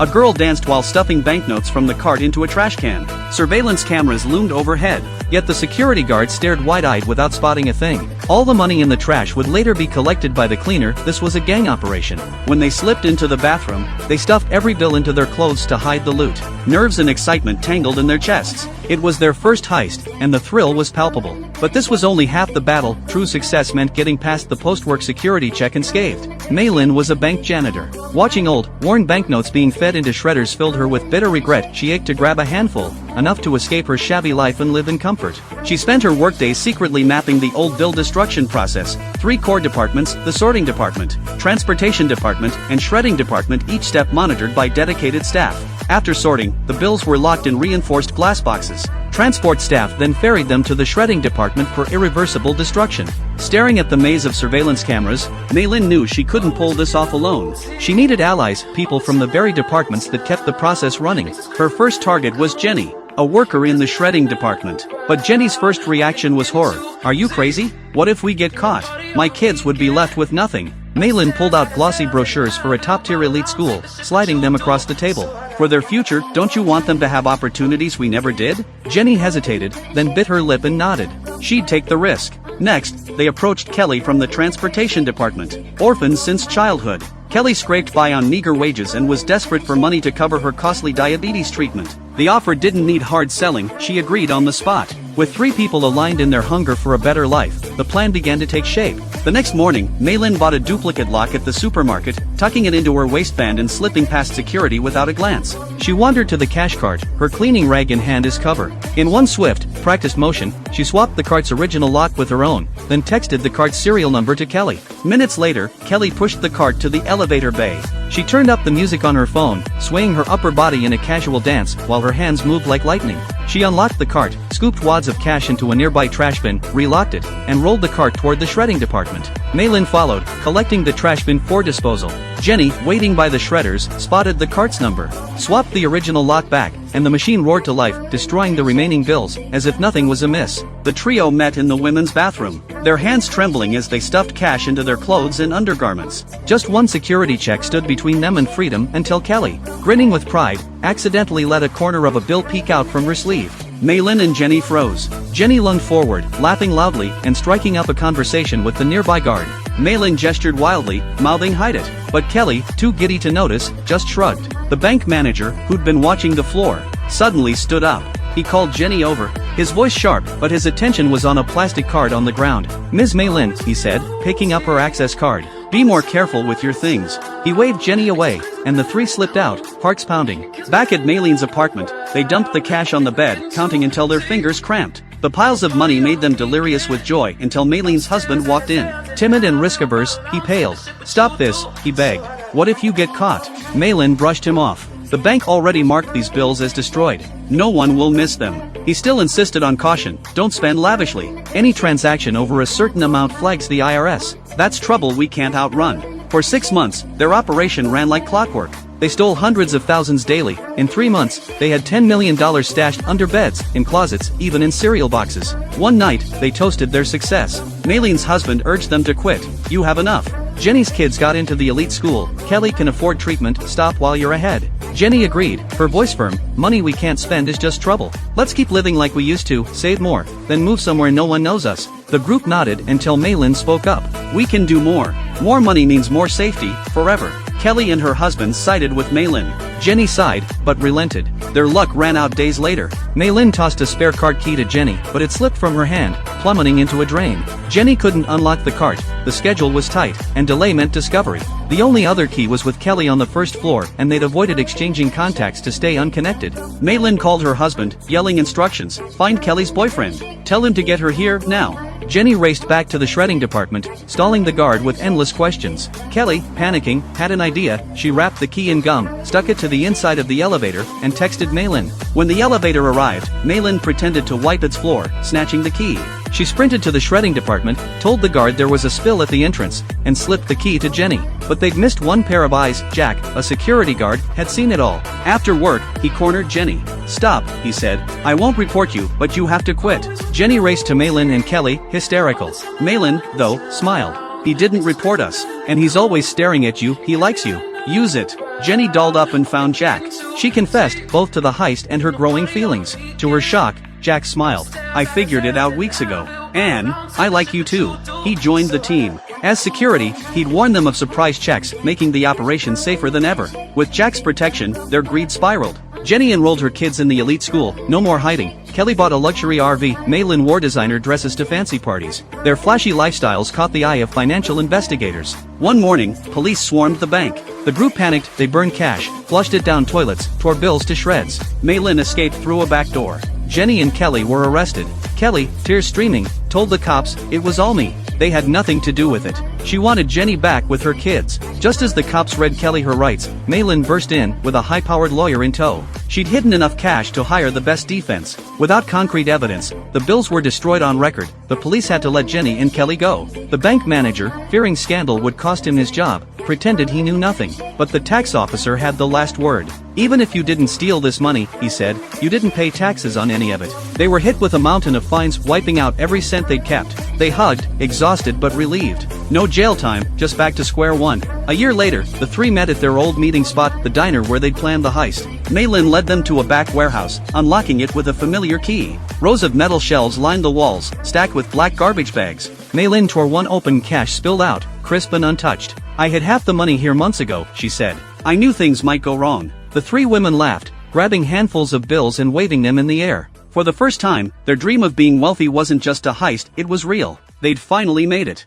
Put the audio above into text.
A girl danced while stuffing banknotes from the cart into a trash can. Surveillance cameras loomed overhead, yet the security guard stared wide-eyed without spotting a thing. All the money in the trash would later be collected by the cleaner. This was a gang operation. When they slipped into the bathroom, they stuffed every bill into their clothes to hide the loot. Nerves and excitement tangled in their chests. It was their first heist, and the thrill was palpable. But this was only half the battle. True success meant getting past the post-work security check unscathed. Maylin was a bank janitor. Watching old, worn banknotes being fed into shredders filled her with bitter regret. She ached to grab a handful, enough to escape her shabby life and live in comfort. She spent her workdays secretly mapping the old bill destruction process. 3 core departments: the sorting department, transportation department, and shredding department, each step monitored by dedicated staff. After sorting, the bills were locked in reinforced glass boxes. Transport staff then ferried them to the shredding department for irreversible destruction. Staring at the maze of surveillance cameras, Maylin knew she couldn't pull this off alone. She needed allies, people from the very departments that kept the process running. Her first target was Jenny, a worker in the shredding department. But Jenny's first reaction was horror. "Are you crazy? What if we get caught? My kids would be left with nothing." Maylin pulled out glossy brochures for a top-tier elite school, sliding them across the table. "For their future, don't you want them to have opportunities we never did?" Jenny hesitated, then bit her lip and nodded. She'd take the risk. Next, they approached Kelly from the transportation department. Orphaned since childhood, Kelly scraped by on meager wages and was desperate for money to cover her costly diabetes treatment. The offer didn't need hard selling. She agreed on the spot. With 3 people aligned in their hunger for a better life, the plan began to take shape. The next morning, Maylin bought a duplicate lock at the supermarket, tucking it into her waistband and slipping past security without a glance. She wandered to the cash cart, her cleaning rag in hand as cover. In one swift, practiced motion, she swapped the cart's original lock with her own, then texted the cart's serial number to Kelly. Minutes later, Kelly pushed the cart to the elevator bay. She turned up the music on her phone, swaying her upper body in a casual dance while her hands moved like lightning. She unlocked the cart, scooped wads of cash into a nearby trash bin, relocked it, and rolled the cart toward the shredding department. Maylin followed, collecting the trash bin for disposal. Jenny, waiting by the shredders, spotted the cart's number, swapped the original lock back, and the machine roared to life, destroying the remaining bills, as if nothing was amiss. The trio met in the women's bathroom, their hands trembling as they stuffed cash into their clothes and undergarments. Just one security check stood between them and freedom until Kelly, grinning with pride, accidentally let a corner of a bill peek out from her sleeve. Maylin and Jenny froze. Jenny lunged forward, laughing loudly and striking up a conversation with the nearby guard. Maylin gestured wildly, mouthing "hide it," but Kelly, too giddy to notice, just shrugged. The bank manager, who'd been watching the floor, suddenly stood up. He called Jenny over, his voice sharp, but his attention was on a plastic card on the ground. "Ms. Maylin," he said, picking up her access card, "be more careful with your things." He waved Jenny away, and the 3 slipped out, hearts pounding. Back at Maylin's apartment, they dumped the cash on the bed, counting until their fingers cramped. The piles of money made them delirious with joy until Maylin's husband walked in. Timid and risk-averse, he paled. "Stop this," he begged. "What if you get caught?" Maylin brushed him off. "The bank already marked these bills as destroyed. No one will miss them." He still insisted on caution. "Don't spend lavishly. Any transaction over a certain amount flags the IRS. That's trouble we can't outrun." For 6 months, their operation ran like clockwork. They stole hundreds of thousands daily. In 3 months, they had $10 million stashed under beds, in closets, even in cereal boxes. One night, they toasted their success. Maylin's husband urged them to quit. "You have enough. Jenny's kids got into the elite school. Kelly can afford treatment. Stop while you're ahead." Jenny agreed, her voice firm. "Money we can't spend is just trouble. Let's keep living like we used to, save more, then move somewhere no one knows us." The group nodded until Maylin spoke up. "We can do more. More money means more safety, forever." Kelly and her husband sided with Maylin. Jenny sighed, but relented. Their luck ran out days later. Maylin tossed a spare cart key to Jenny, but it slipped from her hand, plummeting into a drain. Jenny couldn't unlock the cart, the schedule was tight, and delay meant discovery. The only other key was with Kelly on the first floor, and they'd avoided exchanging contacts to stay unconnected. Maylin called her husband, yelling instructions. "Find Kelly's boyfriend. Tell him to get her here, now." Jenny raced back to the shredding department, stalling the guard with endless questions. Kelly, panicking, had an idea. She wrapped the key in gum, stuck it to the inside of the elevator, and texted Maylin. When the elevator arrived, Maylin pretended to wipe its floor, snatching the key. She sprinted to the shredding department, told the guard there was a spill at the entrance, and slipped the key to Jenny. But they'd missed one pair of eyes. Jack, a security guard, had seen it all. After work, he cornered Jenny. "Stop," he said. "I won't report you, but you have to quit." Jenny raced to Maylin and Kelly, hysterical. Maylin, though, smiled. "He didn't report us. And he's always staring at you, he likes you." Use it. Jenny dolled up and found Jack. She confessed both to the heist and her growing feelings. To her shock, Jack smiled. I figured it out weeks ago. Anne, I like you too. He joined the team. As security, he'd warned them of surprise checks, making the operation safer than ever. With Jack's protection, their greed spiraled. Jenny enrolled her kids in the elite school, no more hiding. Kelly bought a luxury RV, Maylin wore designer dresses to fancy parties. Their flashy lifestyles caught the eye of financial investigators. One morning, police swarmed the bank. The group panicked, they burned cash, flushed it down toilets, tore bills to shreds. Maylin escaped through a back door. Jenny and Kelly were arrested. Kelly, tears streaming, told the cops, it was all me. They had nothing to do with it. She wanted Jenny back with her kids. Just as the cops read Kelly her rights, Maylin burst in, with a high-powered lawyer in tow. She'd hidden enough cash to hire the best defense. Without concrete evidence, the bills were destroyed on record. The police had to let Jenny and Kelly go. The bank manager, fearing scandal would cost him his job, pretended he knew nothing. But the tax officer had the last word. Even if you didn't steal this money, he said, you didn't pay taxes on any of it. They were hit with a mountain of fines, wiping out every cent they'd kept. They hugged, exhausted but relieved. No jail time, just back to square one. A year later, the three met at their old meeting spot, the diner where they'd planned the heist. Maylin led them to a back warehouse, unlocking it with a familiar key. Rows of metal shelves lined the walls, stacked with black garbage bags. Maylin tore one open, cash spilled out, crisp and untouched. I had half the money here months ago, she said. I knew things might go wrong. The three women laughed, grabbing handfuls of bills and waving them in the air. For the first time, their dream of being wealthy wasn't just a heist, it was real. They'd finally made it.